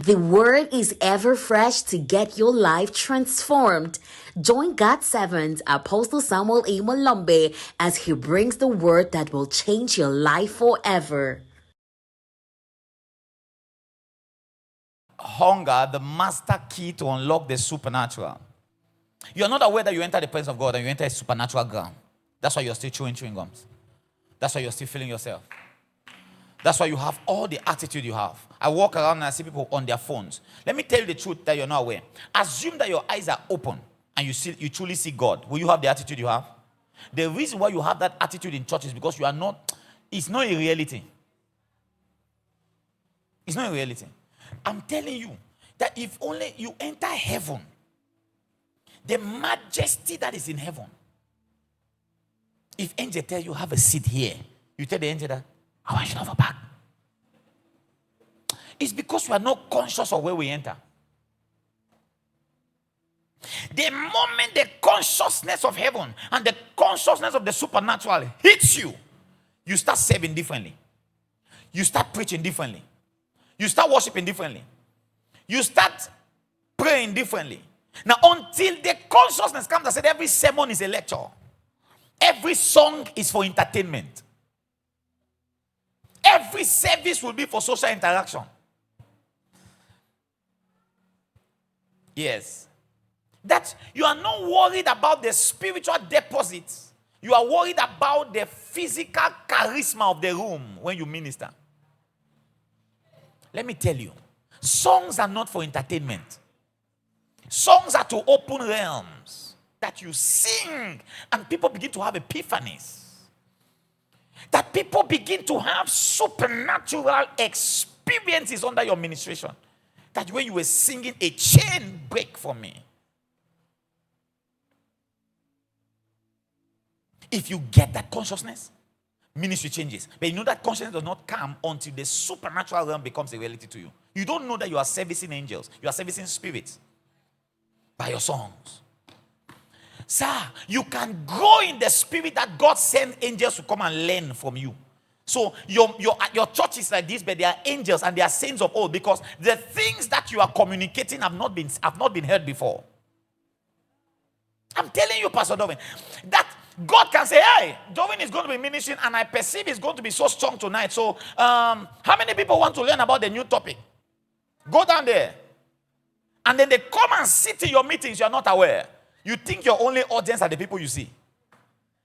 The word is ever fresh to get your life transformed. Join God's servant, Apostle Samuel A. Malombe, as he brings the word that will change your life forever. Hunger, the master key to unlock the supernatural. You are not aware that you enter the presence of God and you enter a supernatural ground. That's why you're still chewing gums. That's why you're still feeling yourself. That's why you have all the attitude you have. I walk around and I see people on their phones. Let me tell you the truth that you're not aware. Assume that your eyes are open and you truly see God. Will you have the attitude you have? The reason why you have that attitude in church is because you are not, it's not a reality. It's not a reality. I'm telling you that if only you enter heaven, the majesty that is in heaven. If angel tell you have a seat here, you tell the angel that I want you to have a back. It's because we are not conscious of where we enter. The moment the consciousness of heaven and the consciousness of the supernatural hits you, you start serving differently. You start preaching differently. You start worshiping differently. You start praying differently. Now, until the consciousness comes, I said every sermon is a lecture. Every song is for entertainment. Every service will be for social interaction. Yes. That you are not worried about the spiritual deposits. You are worried about the physical charisma of the room when you minister. Let me tell you, songs are not for entertainment. Songs are to open realms that you sing and people begin to have epiphanies. That people begin to have supernatural experiences under your ministration. That when you were singing, a chain break for me. If you get that consciousness, ministry changes. But you know that consciousness does not come until the supernatural realm becomes a reality to you. You don't know that you are servicing angels. You are servicing spirits by your songs. Sir, you can grow in the spirit that God sent angels to come and learn from you. So your church is like this, but they are angels and they are saints of old, because the things that you are communicating have not been heard before. I'm telling you, Pastor Dovin, that God can say, hey, Dovin is going to be ministering and I perceive he's going to be so strong tonight. So how many people want to learn about the new topic? Go down there. And then they come and sit in your meetings. You are not aware. You think your only audience are the people you see.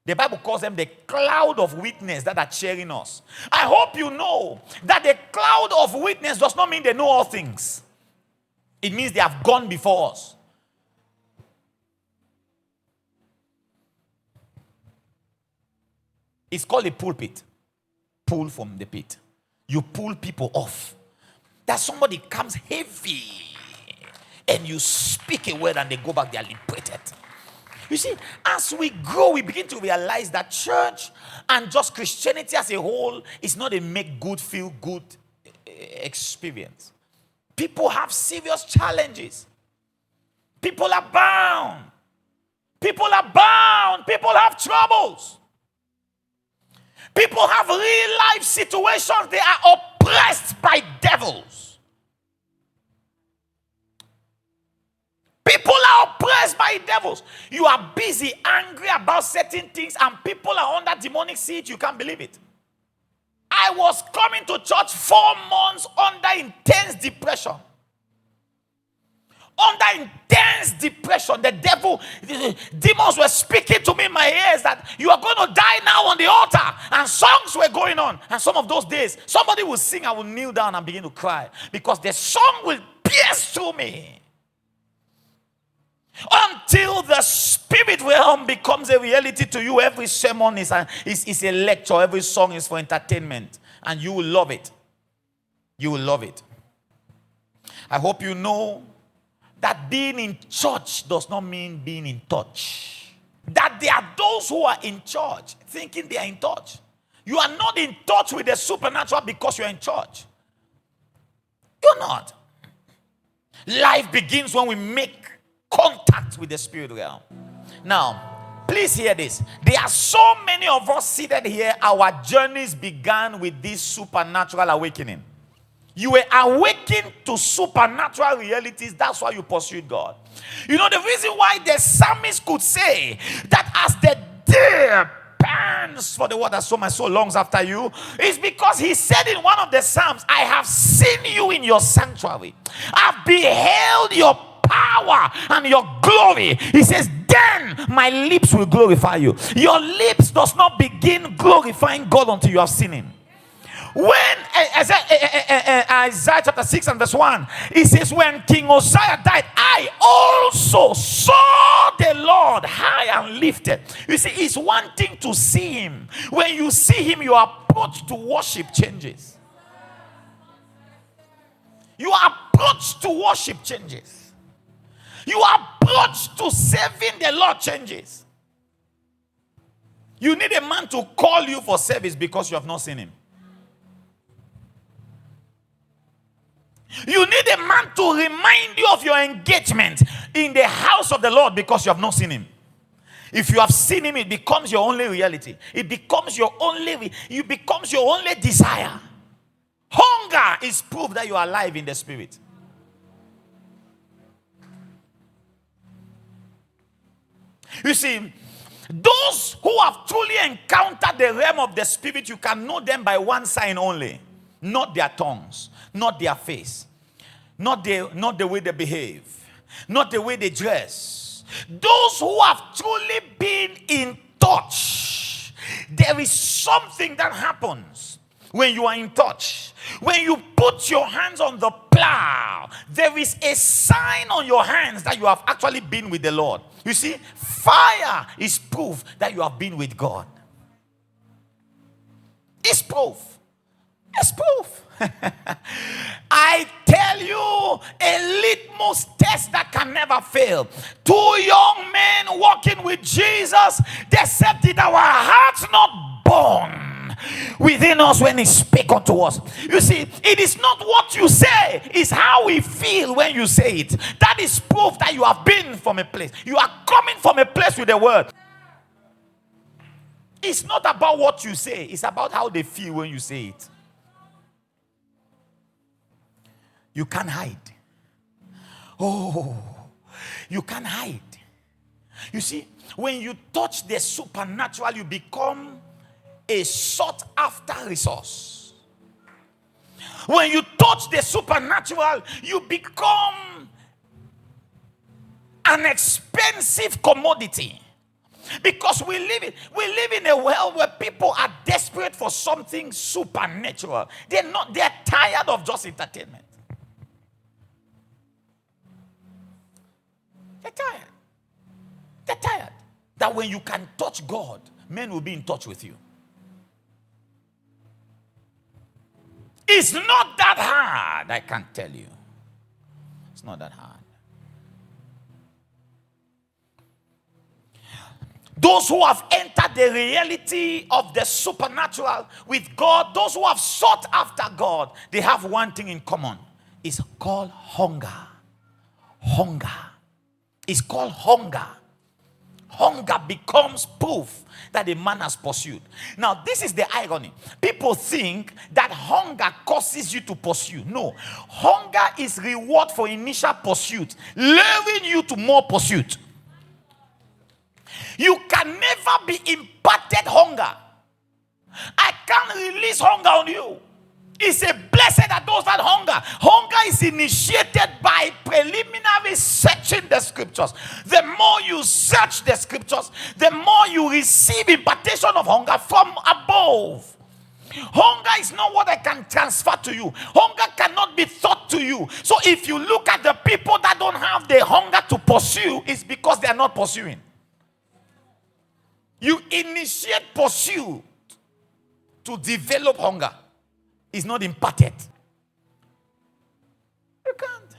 The Bible calls them the cloud of witness that are cheering us. I hope you know that the cloud of witness does not mean they know all things. It means they have gone before us. It's called a pulpit. Pull from the pit. You pull people off. That somebody comes heavy and you speak a word and they go back, they are liberated. You see, as we grow, we begin to realize that church and just Christianity as a whole is not a make good, feel good experience. People have serious challenges. People are bound. People are bound. People have troubles. People have real life situations. They are oppressed by devils. People are oppressed by devils. You are busy, angry about certain things, and people are under demonic siege. You can't believe it. I was coming to church 4 months under intense depression. Under intense depression, the demons were speaking to me in my ears that you are going to die now on the altar. And songs were going on. And some of those days, somebody will sing, I will kneel down and begin to cry. Because the song will pierce through me. Until the spirit realm becomes a reality to you, every sermon is a lecture. Every song is for entertainment. And you will love it. You will love it. I hope you know that being in church does not mean being in touch. That there are those who are in church thinking they are in touch. You are not in touch with the supernatural because you are in church. You're not. Life begins when we make contact with the spirit realm. Now, please hear this. There are so many of us seated here. Our journeys began with this supernatural awakening. You were awakened to supernatural realities. That's why you pursued God. You know, the reason why the psalmist could say that as the deer pants for the water, so my soul longs after you, is because he said in one of the Psalms, I have seen you in your sanctuary. I've beheld your power and your glory. He says, then my lips will glorify you. Your lips does not begin glorifying God until you have seen him. When Isaiah chapter 6 and verse 1, it says, when King Uzziah died, I also saw the Lord high and lifted. You see, it's one thing to see him. When you see him, your approach to worship changes. Your approach to worship changes. Your approach to serving the Lord changes. You need a man to call you for service because you have not seen him. You need a man to remind you of your engagement in the house of the Lord because you have not seen him. If you have seen him, it becomes your only reality. It becomes your only, it becomes your only desire. Hunger is proof that you are alive in the spirit. You see, those who have truly encountered the realm of the spirit, you can know them by one sign only. Not their tongues, not their face, not the way they behave, not the way they dress. Those who have truly been in touch, there is something that happens when you are in touch. When you put your hands on the plow, there is a sign on your hands that you have actually been with the Lord. You see, fire is proof that you have been with God. It's proof. It's proof. I tell you, a litmus test that can never fail. Two young men walking with Jesus, they said, did our hearts not burn within us when he spake unto us? You see, it is not what you say, it's how we feel when you say it. That is proof that you have been from a place. You are coming from a place with the word. It's not about what you say, it's about how they feel when you say it. You can't hide. Oh, you can't hide. You see, when you touch the supernatural, you become a sought after resource. When you touch the supernatural, you become an expensive commodity. Because we live in a world where people are desperate for something supernatural. They're tired of just entertainment. They're tired. They're tired. That when you can touch God, men will be in touch with you. It's not that hard, I can tell you. It's not that hard. Those who have entered the reality of the supernatural with God, those who have sought after God, they have one thing in common. It's called hunger. Hunger. It's called hunger. Hunger becomes proof that a man has pursued. Now, this is the irony. People think that hunger causes you to pursue. No. Hunger is reward for initial pursuit, luring you to more pursuit. You can never be imparted hunger. I can't release hunger on you. It's a blessing that those that hunger. Hunger is initiated by preliminary searching the scriptures. The more you search the scriptures, the more you receive impartation of hunger from above. Hunger is not what I can transfer to you. Hunger cannot be taught to you. So if you look at the people that don't have the hunger to pursue, it's because they are not pursuing. You initiate pursuit to develop hunger. It's not imparted. You can't.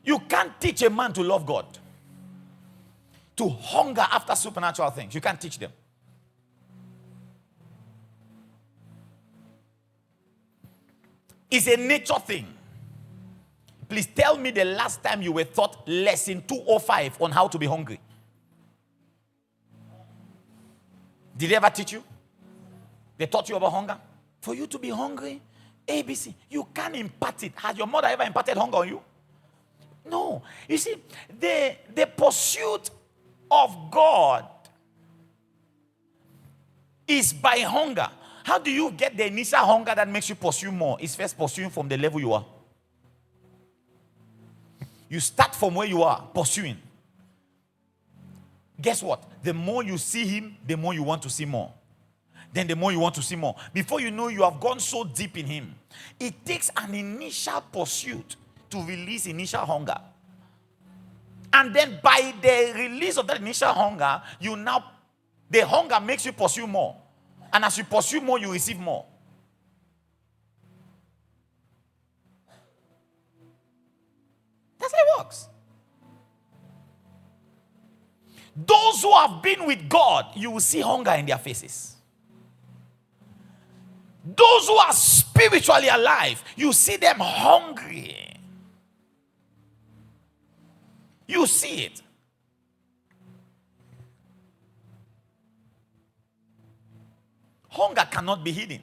You can't teach a man to love God, to hunger after supernatural things. You can't teach them. It's a nature thing. Please tell me the last time you were taught lesson 205 on how to be hungry. Did they ever teach you? They taught you about hunger? For you to be hungry, ABC. You can't impart it. Has your mother ever imparted hunger on you? No. You see, the pursuit of God is by hunger. How do you get the initial hunger that makes you pursue more? It's first pursuing from the level you are. You start from where you are, pursuing. Guess what? The more you see him, the more you want to see more. Then the more you want to see more. Before you know, you have gone so deep in him. It takes an initial pursuit to release initial hunger. And then by the release of that initial hunger, the hunger makes you pursue more. And as you pursue more, you receive more. That's how it works. Those who have been with God, you will see hunger in their faces. Those who are spiritually alive, you see them hungry. You see it. Hunger cannot be hidden.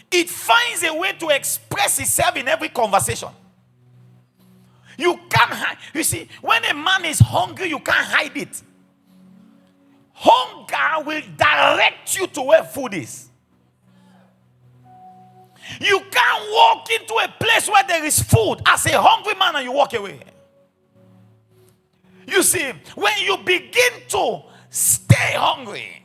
It finds a way to express itself in every conversation. You can't hide. You see, when a man is hungry, you can't hide it. Hunger will direct you to where food is. You can't walk into a place where there is food as a hungry man and you walk away. You see, when you begin to stay hungry,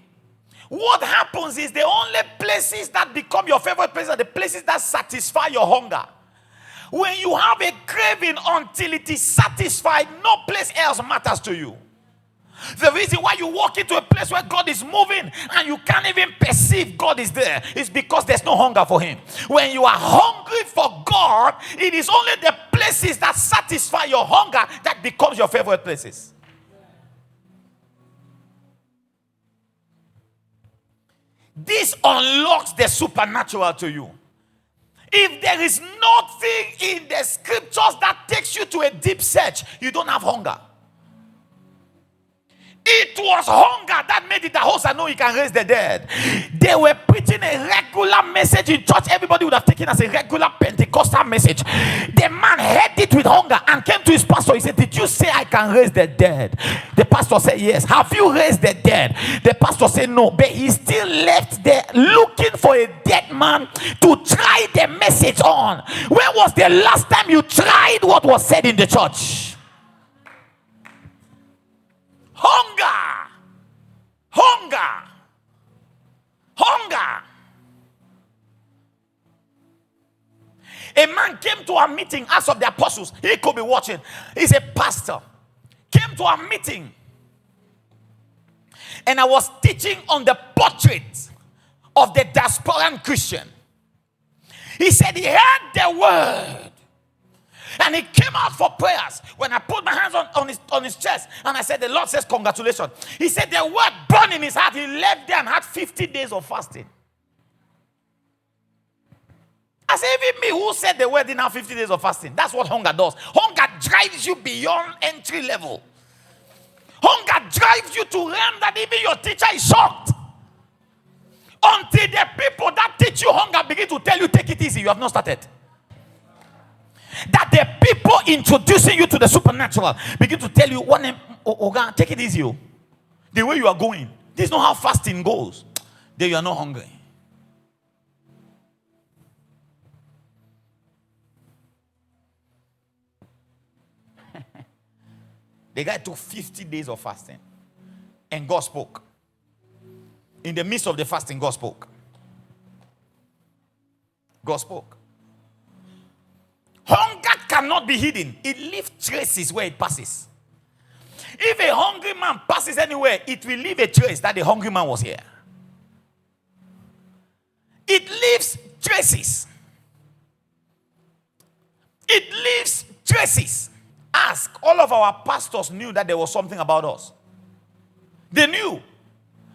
what happens is the only places that become your favorite places are the places that satisfy your hunger. When you have a craving until it is satisfied, no place else matters to you. The reason why you walk into a place where God is moving and you can't even perceive God is there is because there's no hunger for him. When you are hungry for God, it is only the places that satisfy your hunger that becomes your favorite places. This unlocks the supernatural to you. If there is nothing in the scriptures that takes you to a deep search, you don't have hunger. It was hunger that made it the host and know he can raise the dead. They were preaching a regular message in church. Everybody would have taken as a regular Pentecostal message. The man heard it with hunger and came to his pastor. He said, "Did you say I can raise the dead?" The pastor said, "Yes." "Have you raised the dead?" The pastor said, "No." But he still left there looking for a dead man to try the message on. When was the last time you tried what was said in the church? Hunger. Hunger. Hunger. A man came to a meeting, Acts of the Apostles. He could be watching. He's a pastor. Came to a meeting. And I was teaching on the portrait of the diasporan Christian. He said he heard the word. And he came out for prayers. When I put my hands on his chest and I said, "The Lord says congratulations." He said the word burned in his heart. He left there and had 50 days of fasting. I said, even me who said the word didn't have 50 days of fasting. That's what hunger does. Hunger drives you beyond entry level. Hunger drives you to realm that even your teacher is shocked. Until the people that teach you hunger begin to tell you, "Take it easy, you have not started." That the people introducing you to the supernatural begin to tell you, "Oga, take it easy. The way you are going, this is not how fasting goes." Then you are not hungry. The guy took 50 days of fasting. And God spoke. In the midst of the fasting, God spoke. God spoke. Hunger cannot be hidden. It leaves traces where it passes. If a hungry man passes anywhere, it will leave a trace that the hungry man was here. It leaves traces. It leaves traces. Ask. All of our pastors knew that there was something about us. They knew.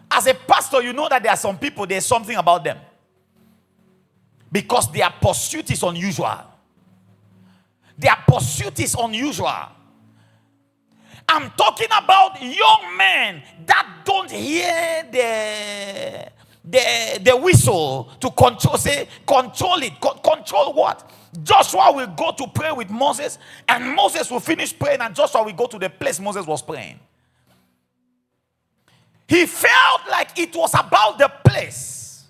As a pastor, you know that there are some people, there's something about them. Because their pursuit is unusual. Their pursuit is unusual. I'm talking about young men that don't hear the whistle to control. Say, control it. Control what? Joshua will go to pray with Moses, and Moses will finish praying, and Joshua will go to the place Moses was praying. He felt like it was about the place.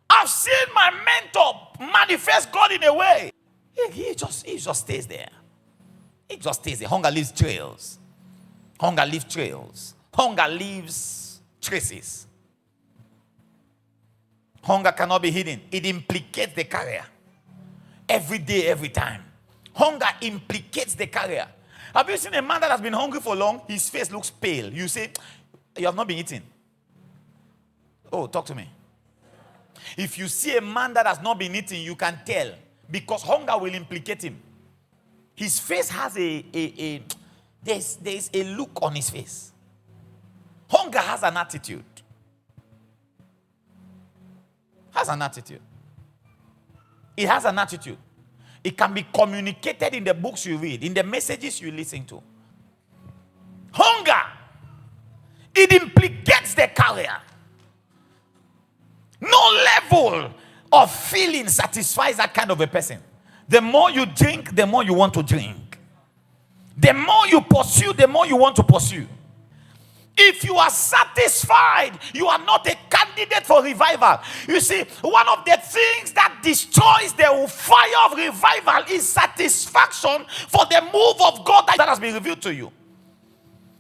I've seen my mentor manifest God in a way. He just stays there. He just stays there. Hunger leaves trails. Hunger leaves trails. Hunger leaves traces. Hunger cannot be hidden. It implicates the carrier. Every day, every time. Hunger implicates the carrier. Have you seen a man that has been hungry for long? His face looks pale. You say, you have not been eating. Oh, talk to me. If you see a man that has not been eating, you can tell. Because hunger will implicate him. His face has there's a look on his face. Hunger has an attitude. Has an attitude. It has an attitude. It can be communicated in the books you read, in the messages you listen to. Hunger, it implicates the carrier. No level of feeling satisfies that kind of a person. The more you drink, the more you want to drink. The more you pursue, the more you want to pursue. If you are satisfied, you are not a candidate for revival. You see, one of the things that destroys the fire of revival is satisfaction for the move of God that has been revealed to you.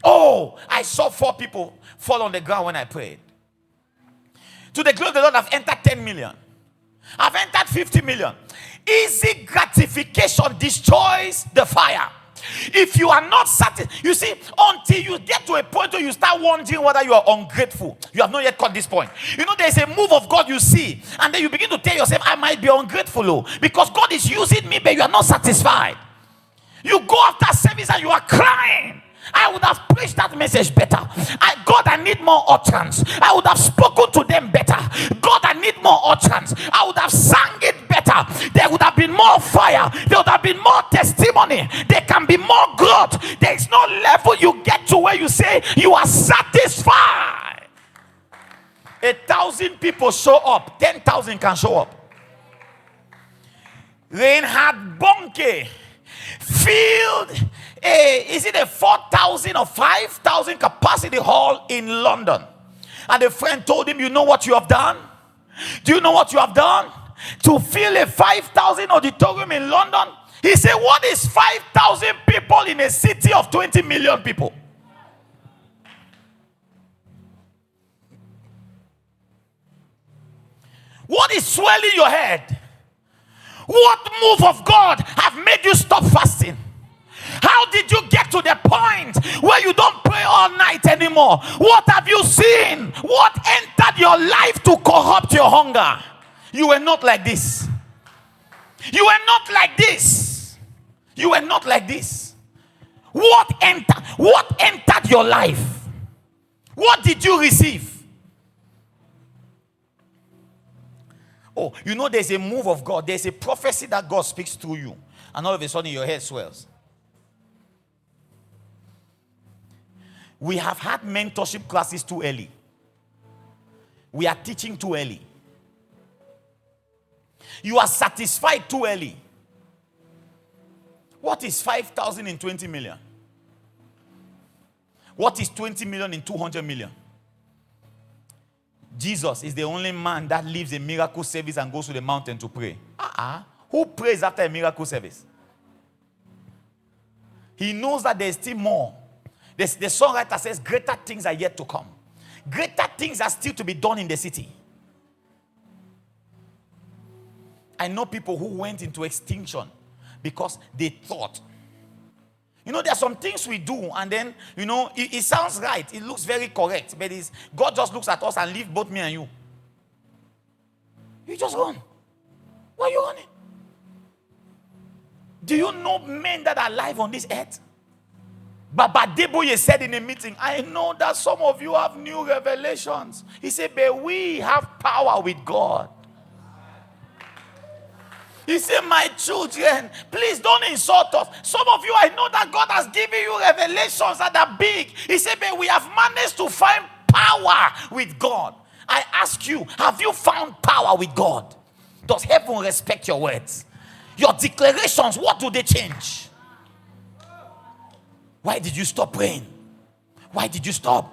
Oh, I saw 4 people fall on the ground when I prayed. To the glory of the Lord, I've entered 10 million. I've entered 50 million. Easy gratification destroys the fire. If you are not satisfied, you see, until you get to a point where you start wondering whether you are ungrateful, you have not yet caught this point. You know, there's a move of God you see, and then you begin to tell yourself, I might be ungrateful, because God is using me, but you are not satisfied. You go after service and you are crying. I would have preached that message better. God, I need more utterance. I would have spoken to them better. God, I need more utterance. I would have sang it better. There would have been more fire. There would have been more testimony. There can be more growth. There is no level you get to where you say you are satisfied. 1,000 people show up. 10,000 can show up. Reinhard Bonnke filled is it a 4,000 or 5,000 capacity hall in London? And a friend told him, you know what you have done? Do you know what you have done? To fill a 5,000 auditorium in London? He said, what is 5,000 people in a city of 20 million people? What is swelling your head? What move of God have made you stop fasting? How did you get to the point where you don't pray all night anymore? What have you seen? What entered your life to corrupt your hunger? You were not like this. You were not like this. You were not like this. What entered your life? What did you receive? Oh, you know there's a move of God. There's a prophecy that God speaks through you. And all of a sudden your head swells. We have had mentorship classes too early. We are teaching too early. You are satisfied too early. What is 5,000 in 20 million? What is 20 million in 200 million? Jesus is the only man that leaves a miracle service and goes to the mountain to pray. Who prays after a miracle service? He knows that there is still more. The songwriter says, greater things are yet to come. Greater things are still to be done in the city. I know people who went into extinction because they thought. You know, there are some things we do, and then, you know, it sounds right. It looks very correct. But God just looks at us and leaves both me and you. You just run. Why are you running? Do you know men that are alive on this earth? Baba Deboye said in a meeting, I know that some of you have new revelations. He said, but we have power with God. He said, my children, please don't insult us. Some of you, I know that God has given you revelations that are big. He said, but we have managed to find power with God. I ask you, have you found power with God? Does heaven respect your words? Your declarations, what do they change? Why did you stop praying? Why did you stop?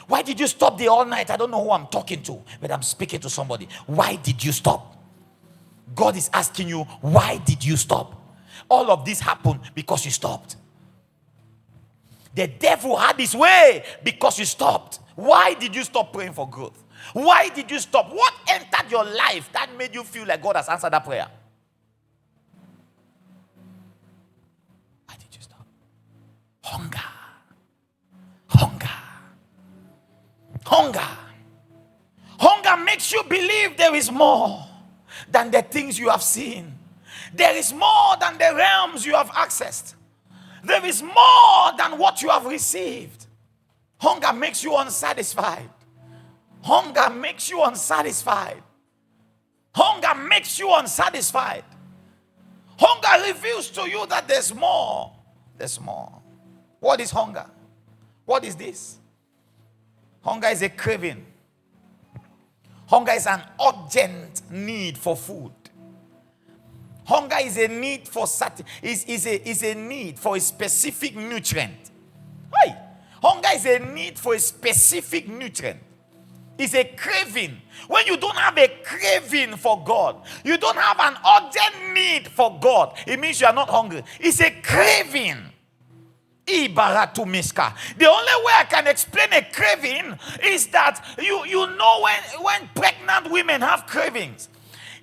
Why did you stop the all night? I don't know who I'm talking to, but I'm speaking to somebody. Why did you stop? God is asking you, why did you stop? All of this happened because you stopped. The devil had his way because you stopped. Why did you stop praying for growth? Why did you stop? What entered your life that made you feel like God has answered that prayer? Why did you stop? Hunger. Hunger. Hunger. Hunger makes you believe there is more than the things you have seen. There is more than the realms you have accessed. There is more than what you have received. Hunger makes you unsatisfied. Hunger makes you unsatisfied. Hunger makes you unsatisfied. Hunger reveals to you that there's more. There's more. What is hunger? What is this? Hunger is a craving. Hunger is an urgent need for food. Hunger is a need for is a need for a specific nutrient. Hey, hunger is a need for a specific nutrient. It's a craving. When you don't have a craving for God, you don't have an urgent need for God, it means you are not hungry. It's a craving. The only way I can explain a craving is that you know when pregnant women have cravings,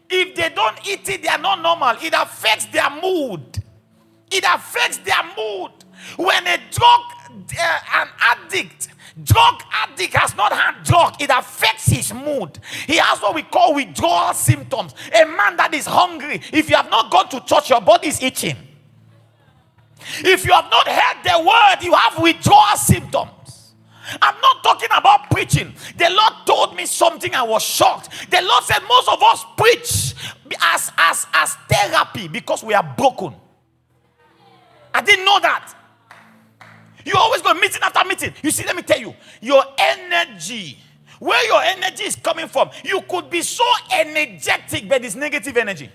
if they don't eat it, they are not normal. It affects their mood. It affects their mood. When a drug addict has not had drug, it affects his mood. He has what we call withdrawal symptoms. A man that is hungry, if you have not gone to church, your body is itching. If you have not heard the word, you have withdrawal symptoms. I'm not talking about preaching. The Lord told me something, I was shocked. The Lord said most of us preach as therapy because we are broken. I didn't know that. You always go meeting after meeting. You see, let me tell you, your energy, where your energy is coming from, you could be so energetic, but it's negative energy.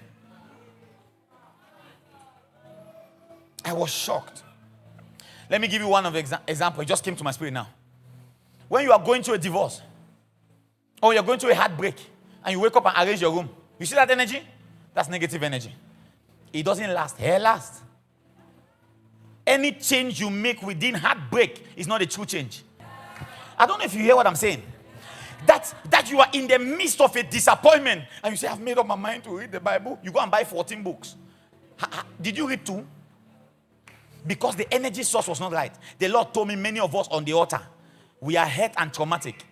I was shocked. Let me give you one of the example. It just came to my spirit now. When you are going through a divorce, or you're going through a heartbreak, and you wake up and arrange your room, you see that energy? That's negative energy. It doesn't last. Hair lasts. Any change you make within heartbreak is not a true change. I don't know if you hear what I'm saying. That you are in the midst of a disappointment, and you say, I've made up my mind to read the Bible. You go and buy 14 books. Did you read 2? Because the energy source was not right. The Lord told me many of us on the altar, we are hurt and traumatic.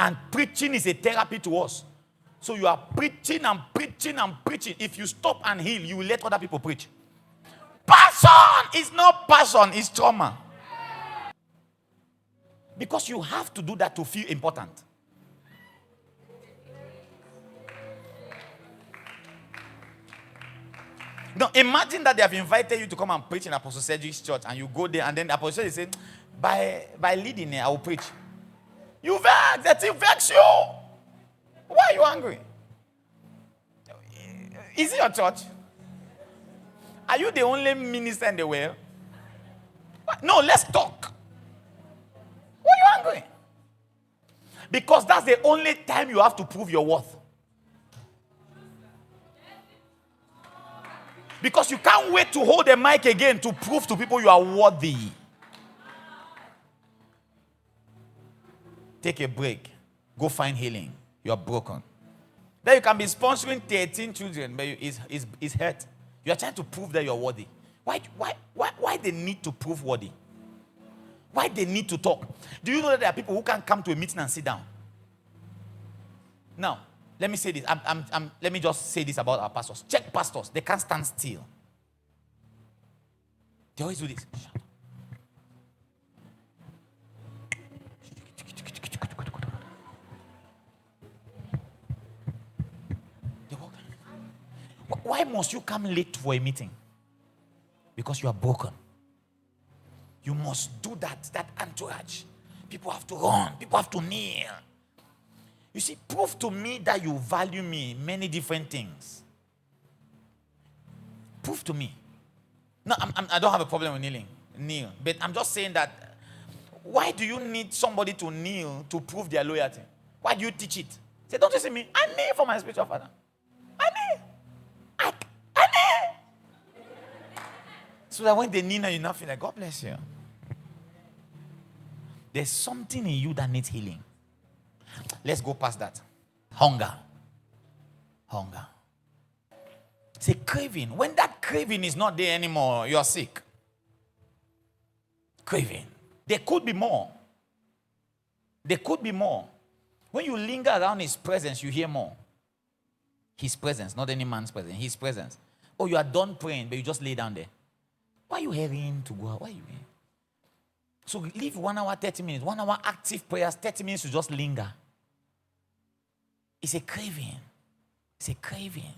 And preaching is a therapy to us. So you are preaching and preaching and preaching. If you stop and heal, you will let other people preach. Passion is not passion, it's trauma. Because you have to do that to feel important. Now, imagine that they have invited you to come and preach in Apostle Cedric's church, and you go there, and then the Apostle Cedric says, by leading I will preach. You vex, that it vex you. Why are you angry? Is it your church? Are you the only minister in the world? No, let's talk. Why are you angry? Because that's the only time you have to prove your worth. Because you can't wait to hold the mic again to prove to people you are worthy. Take a break. Go find healing. You are broken. Then you can be sponsoring 13 children, but it's hurt. You are trying to prove that you are worthy. Why they need to prove worthy? Why they need to talk? Do you know that there are people who can't come to a meeting and sit down? Now, let me say this. Let me just say this about our pastors. Check pastors. They can't stand still. They always do this. They walk. Why must you come late for a meeting? Because you are broken. You must do that entourage. People have to run. People have to kneel. You see, prove to me that you value me many different things. Prove to me. No, I don't have a problem with kneeling. Kneel. But I'm just saying that, why do you need somebody to kneel to prove their loyalty? Why do you teach it? Say, don't you see me? I kneel for my spiritual father. I kneel. I kneel. So that when they kneel and you not feel like, God bless you. There's something in you that needs healing. Let's go past that. Hunger. Hunger. It's a craving. When that craving is not there anymore, you are sick. Craving. There could be more. There could be more. When you linger around his presence, you hear more. His presence, not any man's presence. His presence. Oh, you are done praying, but you just lay down there. Why are you hurrying to go out? Why are you here? So leave 1 hour, 30 minutes. 1 hour active prayers, 30 minutes to just linger. It's a craving. It's a craving.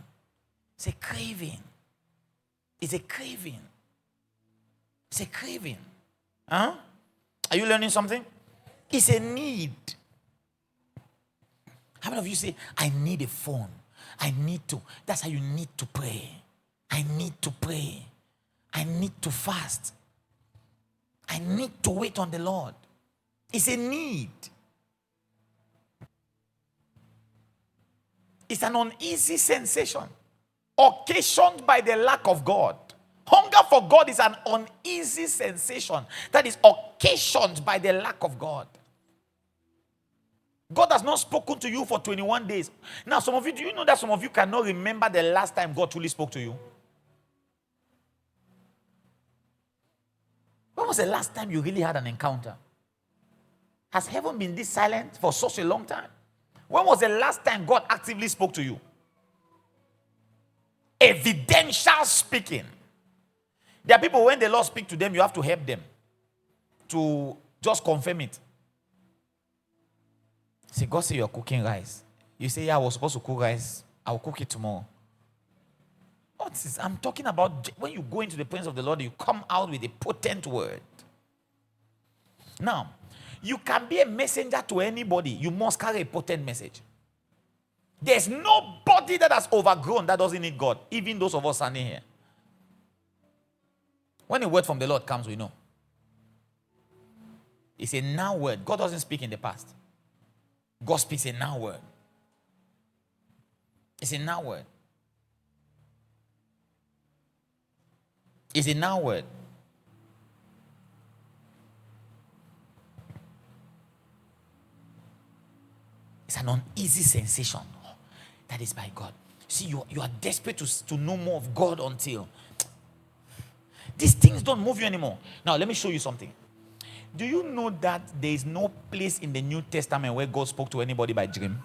It's a craving. It's a craving. It's a craving. Huh? Are you learning something? It's a need. How many of you say, I need a phone? I need to. That's how you need to pray. I need to pray. I need to fast. I need to wait on the Lord. It's a need. It's an uneasy sensation occasioned by the lack of God. Hunger for God is an uneasy sensation that is occasioned by the lack of God. God has not spoken to you for 21 days. Now, some of you, do you know that some of you cannot remember the last time God truly spoke to you? When was the last time you really had an encounter? Has heaven been this silent for such a long time? When was the last time God actively spoke to you? Evidential speaking. There are people, when the Lord speaks to them, you have to help them to just confirm it. Say, God say you're cooking rice. You say, yeah, I was supposed to cook rice. I'll cook it tomorrow. What is this? I'm talking about when you go into the presence of the Lord, you come out with a potent word. Now, you can be a messenger to anybody. You must carry a potent message. There's nobody that has overgrown that doesn't need God. Even those of us standing here. When a word from the Lord comes, we know. It's a now word. God doesn't speak in the past. God speaks a now word. It's a now word. It's a now word. It's an uneasy sensation. That is by God. See, you are desperate to know more of God until these things don't move you anymore. Now, let me show you something. Do you know that there is no place in the New Testament where God spoke to anybody by dream?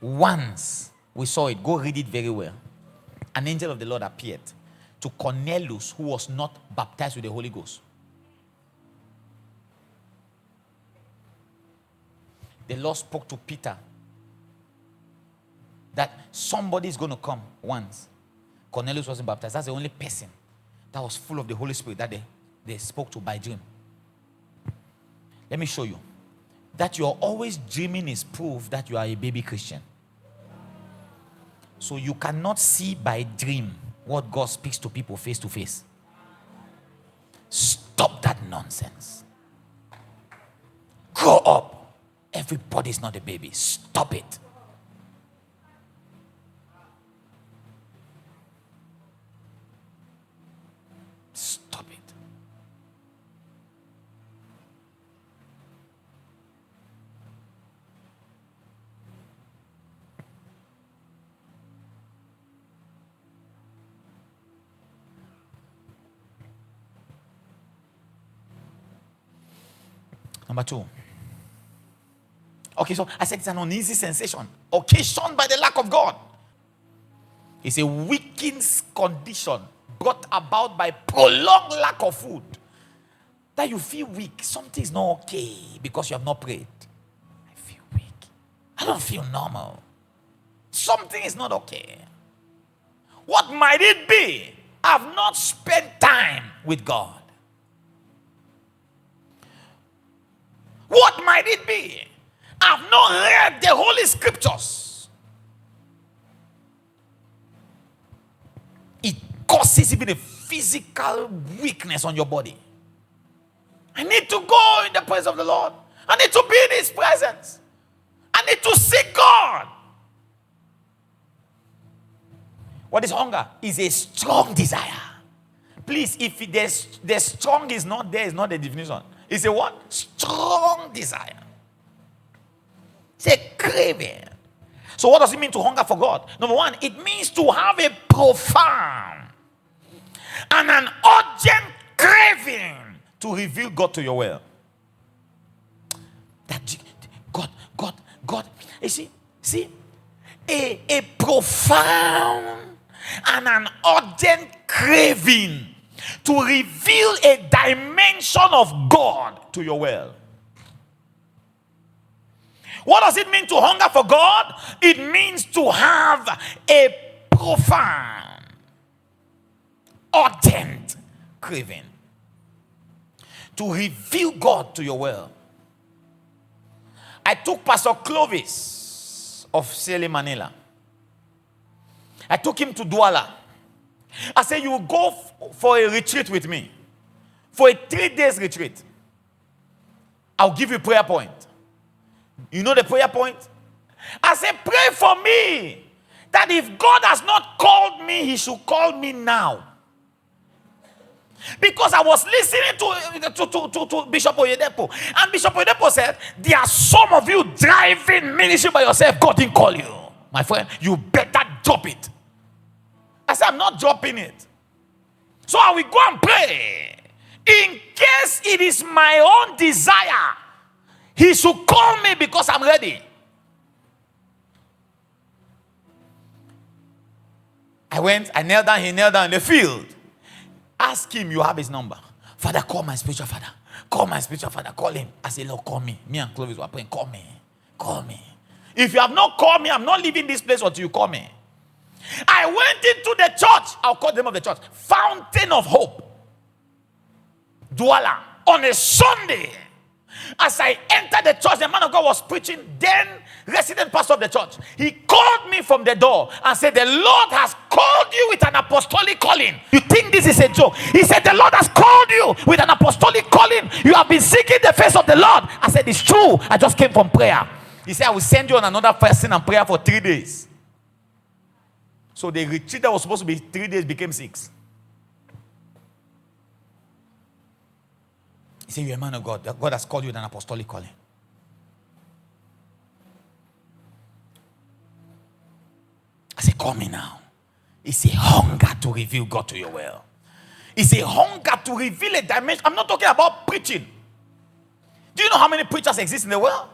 Once we saw it, go read it very well. An angel of the Lord appeared to Cornelius, who was not baptized with the Holy Ghost. The Lord spoke to Peter that somebody is going to come once. Cornelius wasn't baptized. That's the only person that was full of the Holy Spirit that they spoke to by dream. Let me show you. That you're always dreaming is proof that you are a baby Christian. So you cannot see by dream what God speaks to people face to face. Stop that nonsense. Grow up. Everybody is not a baby. Stop it. Stop it. Number 2. Okay, so I said it's an uneasy sensation occasioned by the lack of God. It's a weakened condition brought about by prolonged lack of food. That you feel weak. Something is not okay because you have not prayed. I feel weak. I don't feel normal. Something is not okay. What might it be? I've not spent time with God. What might it be? I've not read the Holy Scriptures. It causes even a physical weakness on your body. I need to go in the presence of the Lord. I need to be in His presence. I need to seek God. What is hunger? Is a strong desire. Please, if the strong is not there, it's not the definition. It's a what? Strong desire. It's a craving. So what does it mean to hunger for God? Number one, it means to have a profound and an urgent craving to reveal God to your will. That God. You see, a profound and an urgent craving to reveal a dimension of God to your will. What does it mean to hunger for God? It means to have a profound, urgent craving to reveal God to your will. I took Pastor Clovis of Sele Manila. I took him to Douala. I said, you will go for a retreat with me. For a 3 days retreat. I'll give you a prayer point. You know the prayer point? I said, pray for me. That if God has not called me, He should call me now. Because I was listening to Bishop Oyedepo. And Bishop Oyedepo said, there are some of you driving ministry by yourself. God didn't call you. My friend, you better drop it. I said, I'm not dropping it. So I will go and pray. In case it is my own desire, He should call me because I'm ready. I went, I knelt down, he knelt down in the field. Ask him, you have his number. Father, call my spiritual father. Call my spiritual father. Call him. I said, Lord, call me. Me and Clovis were praying. Call me. Call me. If you have not called me, I'm not leaving this place until you call me. I went into the church. I'll call the name of the church. Fountain of Hope. Douala. On a Sunday. As I entered the church, the man of God was preaching. Then, resident pastor of the church, he called me from the door and said, the Lord has called you with an apostolic calling. You think this is a joke? He said, the Lord has called you with an apostolic calling. You have been seeking the face of the Lord. I said, it's true. I just came from prayer. He said, I will send you on another fasting and prayer for 3 days. So the retreat that was supposed to be 3 days became 6. He said, you're a man of God. God has called you with an apostolic calling. I said, call me now. It's a hunger to reveal God to your will. It's a hunger to reveal a dimension. I'm not talking about preaching. Do you know how many preachers exist in the world?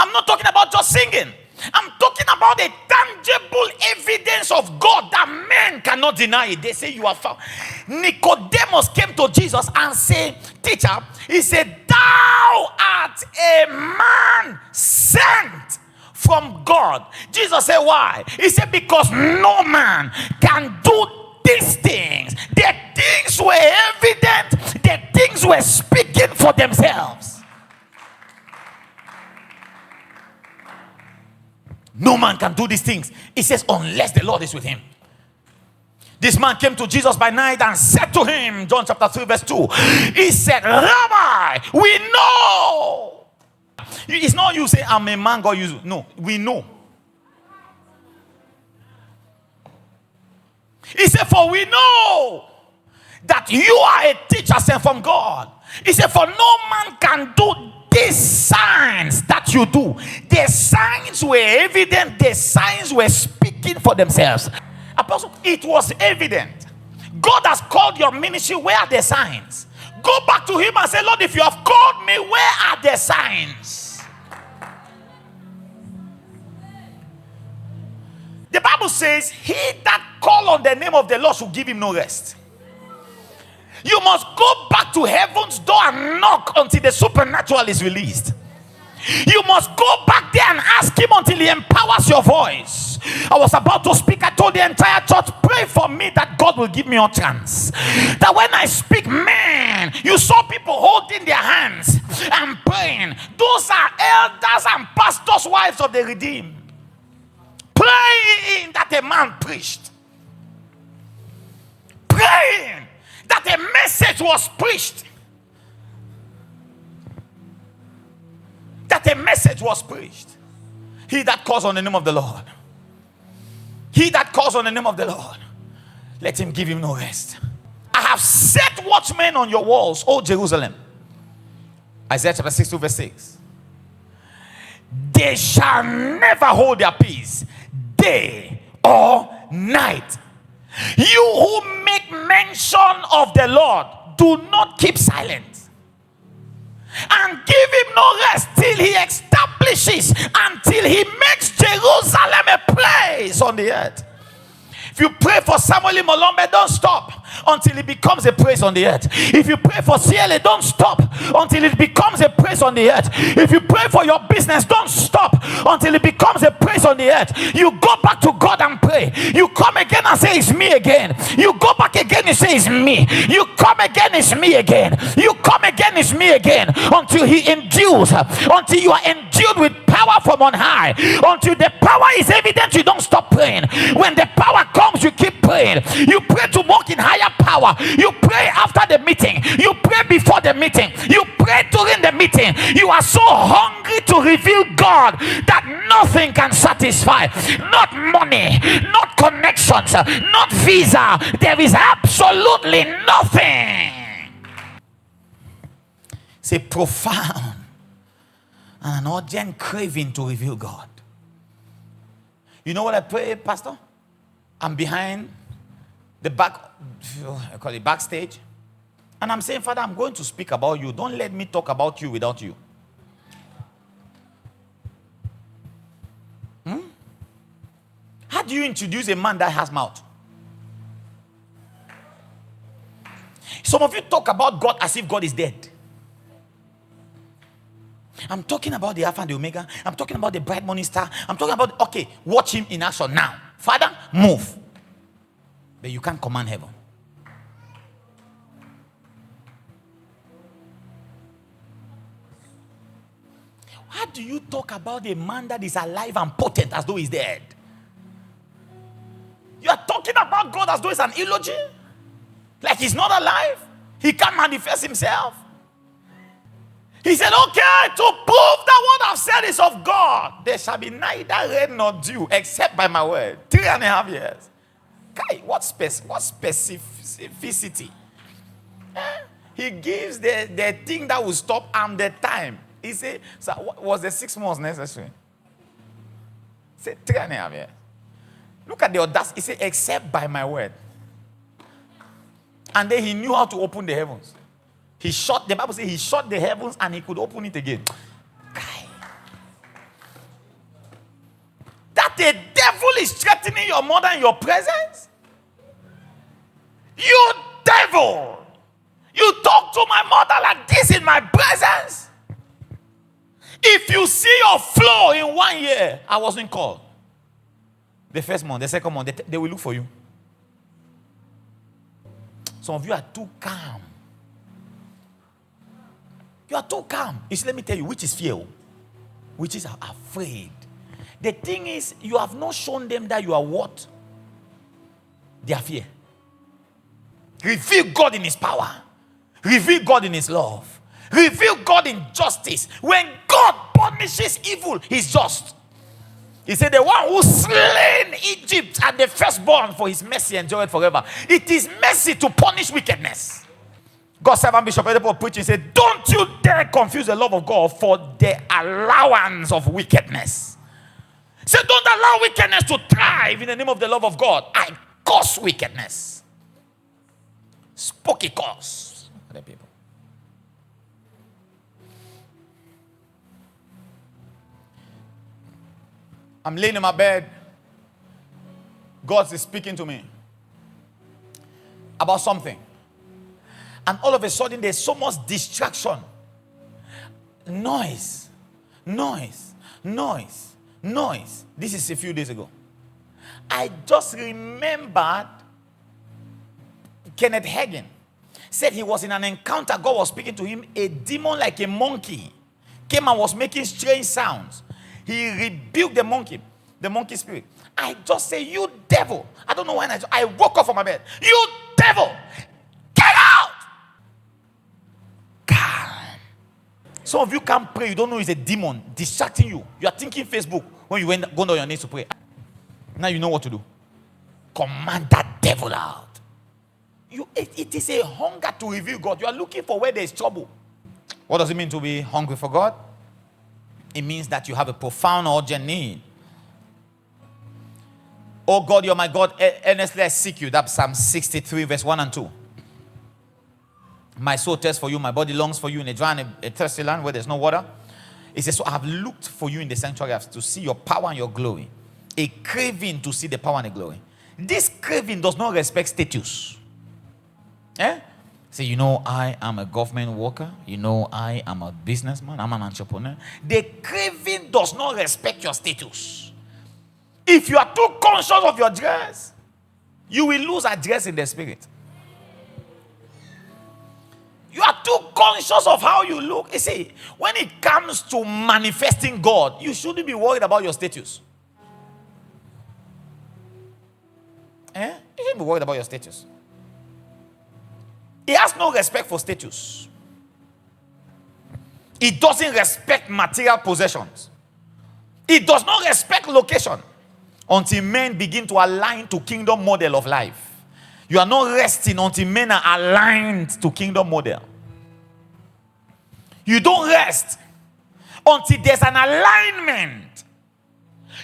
I'm not talking about just singing. I'm talking about a tangible evidence of God that men cannot deny it. They say you are found. Nicodemus came to Jesus and said, teacher, he said, thou art a man sent from God. Jesus said, why? He said, because no man can do these things. The things were evident. The things were speaking for themselves. No man can do these things. He says, unless the Lord is with him. This man came to Jesus by night and said to him, John chapter 3 verse 2, he said, Rabbi, we know. It's not you say, I'm a man God uses. No, we know. He said, for we know that you are a teacher sent from God. He said, for no man can do these signs that you do. The signs were evident. The signs were speaking for themselves. Apostle, it was evident. God has called your ministry. Where are the signs? Go back to him and say, Lord, if you have called me, where are the signs? The Bible says, he that call on the name of the Lord should give him no rest. You must go back to heaven's door and knock until the supernatural is released. You must go back there and ask him until he empowers your voice. I was about to speak. I told the entire church, pray for me that God will will give me utterance. That when I speak, man, you saw people holding their hands and praying. Those are elders and pastors' wives of the redeemed. Praying that a man preached. Praying that a message was preached. That a message was preached. He that calls on the name of the Lord. He that calls on the name of the Lord, let him give him no rest. I have set watchmen on your walls, O Jerusalem. Isaiah chapter 62 verse 6. They shall never hold their peace, day or night. You who make mention of the Lord, do not keep silent. And give him no rest till he establishes, until he makes Jerusalem a place on the earth. If you pray for Samuel Molombe, don't stop until it becomes a praise on the earth. If you pray for CLA, don't stop until it becomes a praise on the earth. If you pray for your business, don't stop until it becomes a praise on the earth. You go back to God and pray. You come again and say, it's me again. You go back again and say, it's me. You come again, it's me again. You come again, it's me again. Until he endues, until you are endued with power from on high. Until the power is evident, you don't stop praying. When the power comes, you keep praying. You pray to walk in higher power. You pray after the meeting. You pray before the meeting. You pray during the meeting. You are so hungry to reveal God that nothing can satisfy. Not money, not connections, not visa. There is absolutely nothing. It's a profound and an urgent craving to reveal God. You know what I pray, Pastor? I'm behind the back, I call it backstage. And I'm saying, Father, I'm going to speak about you. Don't let me talk about you without you. How do you introduce a man that has mouth? Some of you talk about God as if God is dead. I'm talking about the Alpha and the Omega. I'm talking about the bright morning star. I'm talking about, okay, watch him in action now. Father, move. But you can't command heaven. How do you talk about a man that is alive and potent as though he's dead? You are talking about God as though it's an eulogy? Like he's not alive? He can't manifest himself? He said, okay, to prove that what I've said is of God, there shall be neither rain nor dew except by my word. 3.5 years. Kai, what specificity? He gives the thing that will stop and the time. He said, so was the 6 months necessary? He said 3.5 years. Look at the audacity. He said, except by my word. And then he knew how to open the heavens. He shut, the Bible says he shut the heavens and he could open it again. That the devil is threatening your mother in your presence? You devil! You talk to my mother like this in my presence? If you see your flow in 1 year, I wasn't called. The first month, the second month, they will look for you. Some of you are too calm. You are too calm. You see, let me tell you, which is fear? Which is afraid. The thing is, you have not shown them that you are what? Their fear. Reveal God in his power. Reveal God in his love. Reveal God in justice. When God punishes evil, he's just. He said, the one who slain Egypt and the firstborn for his mercy enjoyed forever. It is mercy to punish wickedness. God's servant Bishop Edipo preaching said, don't you dare confuse the love of God for the allowance of wickedness. Say, don't allow wickedness to thrive in the name of the love of God. I curse wickedness. Spooky curse. Other people. I'm laying in my bed. God is speaking to me about something. And all of a sudden, there's so much distraction. Noise. Noise. Noise. Noise. This is a few days ago. I just remembered Kenneth Hagin, said he was in an encounter. God was speaking to him. A demon like a monkey came and was making strange sounds. He rebuked the monkey spirit. I just say, you devil. I don't know when I woke up from my bed. You devil, get out. God. Some of you can't pray. You don't know it's a demon distracting you. You are thinking Facebook when you went go on your knees to pray. Now you know what to do. Command that devil out. It is a hunger to reveal God. You are looking for where there is trouble. What does it mean to be hungry for God? It means that you have a profound urgent need. Oh God, you're my God. Earnestly I seek you. That's Psalm 63, verse 1 and 2. My soul thirsts for you. My body longs for you in a dry and a thirsty land where there's no water. It says, so I have looked for you in the sanctuary to see your power and your glory. A craving to see the power and the glory. This craving does not respect status. Say, I am a government worker. I am a businessman. I'm an entrepreneur. The craving does not respect your status. If you are too conscious of your dress, you will lose address in the spirit. You are too conscious of how you look. You see, when it comes to manifesting God, you shouldn't be worried about your status. You shouldn't be worried about your status. He has no respect for status. He doesn't respect material possessions. He does not respect location until men begin to align to kingdom model of life. You are not resting until men are aligned to kingdom model. You don't rest until there's an alignment.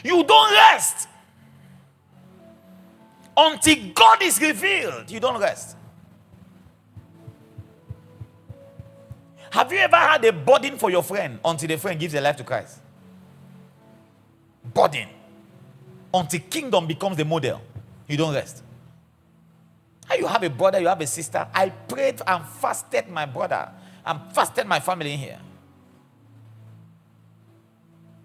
You don't rest until God is revealed. You don't rest. Have you ever had a burden for your friend until the friend gives their life to Christ? Burden. Until kingdom becomes the model. You don't rest. You have a brother, you have a sister. I prayed and fasted my brother and fasted my family in here.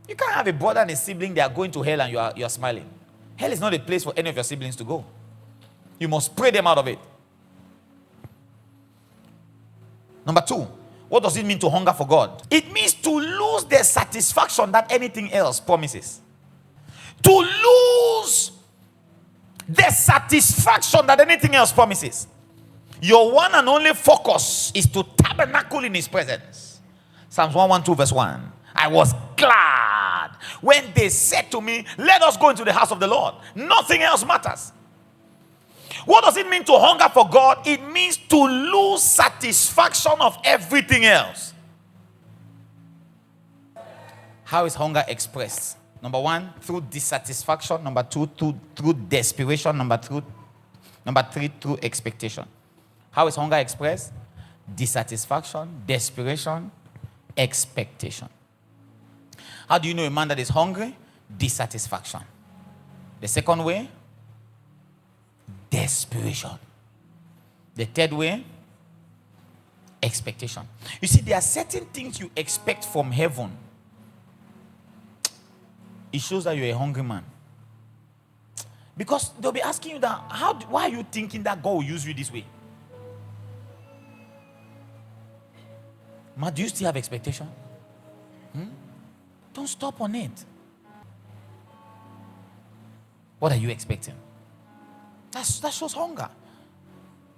You can't have a brother and a sibling, they are going to hell and you are smiling. Hell is not a place for any of your siblings to go. You must pray them out of it. Number 2, what does it mean to hunger for God? It means to lose the satisfaction that anything else promises. To lose the satisfaction that anything else promises. Your one and only focus is to tabernacle in his presence. Psalms 112 verse 1. I was glad when they said to me, let us go into the house of the Lord. Nothing else matters. What does it mean to hunger for God? It means to lose satisfaction of everything else. How is hunger expressed? Number 1, through dissatisfaction. Number 2, through desperation. Number 3, through expectation. How is hunger expressed? Dissatisfaction, desperation, expectation. How do you know a man that is hungry? Dissatisfaction. The second way, desperation. The third way, expectation. You see, there are certain things you expect from heaven. It shows that you're a hungry man. Because they'll be asking you that, why are you thinking that God will use you this way? Ma, do you still have expectation? Don't stop on it. What are you expecting? That shows hunger.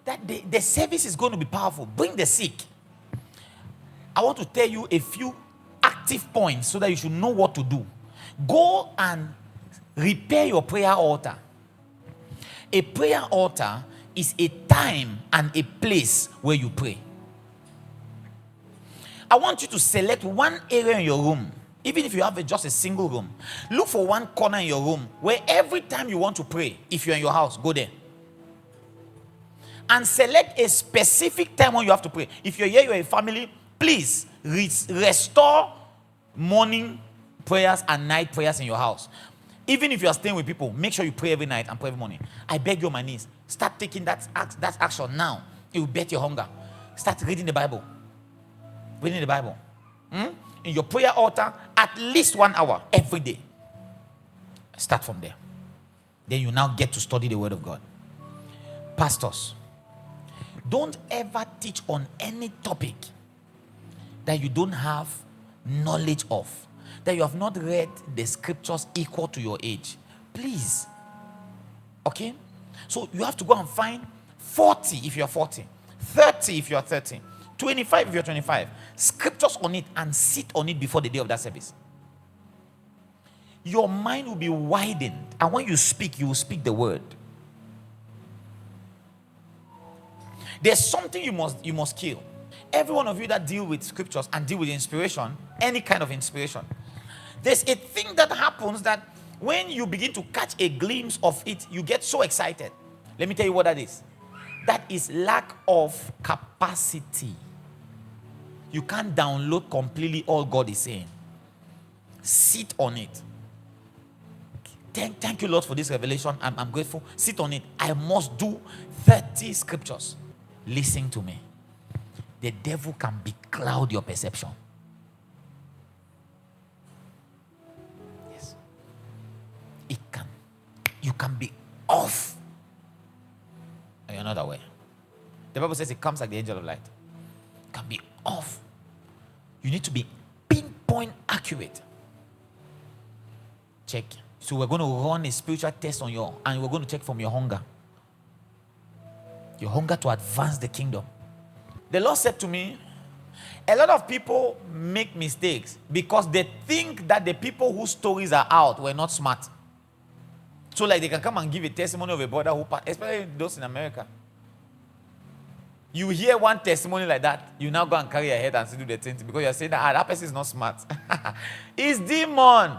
That the service is going to be powerful. Bring the sick. I want to tell you a few active points so that you should know what to do. Go and repair your prayer altar. A prayer altar is a time and a place where you pray. I want you to select one area in your room. Even if you have just a single room, look for one corner in your room where every time you want to pray, if you're in your house, go there. And select a specific time when you have to pray. If you're here, you're a family, please restore morning prayers and night prayers in your house. Even if you are staying with people, make sure you pray every night and pray every morning. I beg you on my knees, start taking that action now. It will bet your hunger. Start reading the Bible. Reading the Bible. In your prayer altar, at least 1 hour every day. Start from there. Then you now get to study the Word of God. Pastors, Don't ever teach on any topic that you don't have knowledge of, that you have not read the scriptures equal to your age. Please. Okay? So you have to go and find 40 if you're 40, 30 if you're 30, 25 if you're 25, scriptures on it, and sit on it before the day of that service. Your mind will be widened, and when you speak, you will speak the word. There's something you must kill. Every one of you that deal with scriptures and deal with inspiration, any kind of inspiration, there's a thing that happens that when you begin to catch a glimpse of it, you get so excited. Let me tell you what that is. That is lack of capacity. You can't download completely all God is saying. Sit on it. Thank you, Lord, for this revelation. I'm grateful. Sit on it. I must do 30 scriptures. Listen to me. The devil can becloud your perception. Yes. It can. You can be off. And you're not aware. The Bible says it comes like the angel of light. It can be off. You need to be pinpoint accurate. Check. So we're going to run a spiritual test on you, and we're going to check from your hunger. Your hunger to advance the kingdom. The Lord said to me, a lot of people make mistakes because they think that the people whose stories are out were not smart. So like they can come and give a testimony of a brother who, especially those in America. You hear one testimony like that, you now go and carry your head and do the thing because you're saying that person is not smart. It's demon.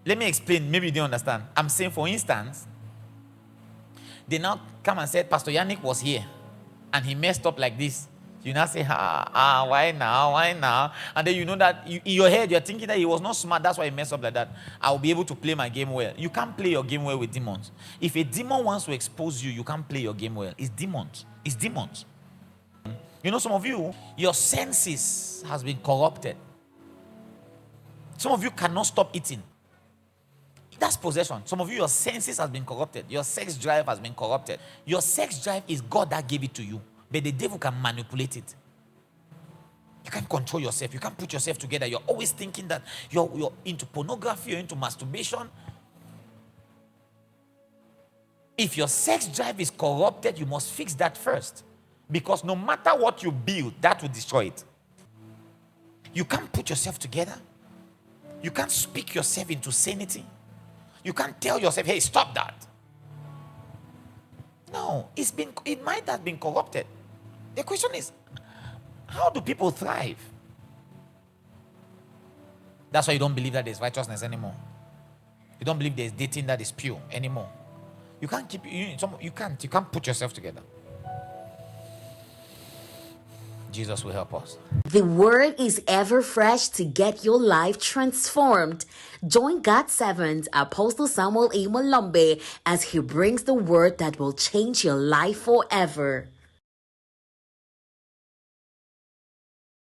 Let me explain. Maybe you didn't understand. I'm saying, for instance, they now come and said, Pastor Yannick was here and he messed up like this. You now say, why now? And then you know that in your head, you're thinking that he was not smart. That's why he messed up like that. I'll be able to play my game well. You can't play your game well with demons. If a demon wants to expose you, you can't play your game well. It's demons. It's demons. You know, some of you, your senses has been corrupted. Some of you cannot stop eating. That's possession. Some of you, your senses has been corrupted. Your sex drive has been corrupted. Your sex drive is God that gave it to you. But the devil can manipulate it. You can't control yourself. You can't put yourself together. You're always thinking that you're into pornography, you're into masturbation. If your sex drive is corrupted, you must fix that first. Because no matter what you build, that will destroy it. You can't put yourself together. You can't speak yourself into sanity. You can't tell yourself, hey, stop that. No, it might have been corrupted. The question is, how do people thrive? That's why you don't believe that there's righteousness anymore. You don't believe there's dating that is pure anymore. You can't you can't put yourself together. Jesus will help us. The word is ever fresh to get your life transformed. Join God's servant, Apostle Samuel E. Malombe, as he brings the word that will change your life forever.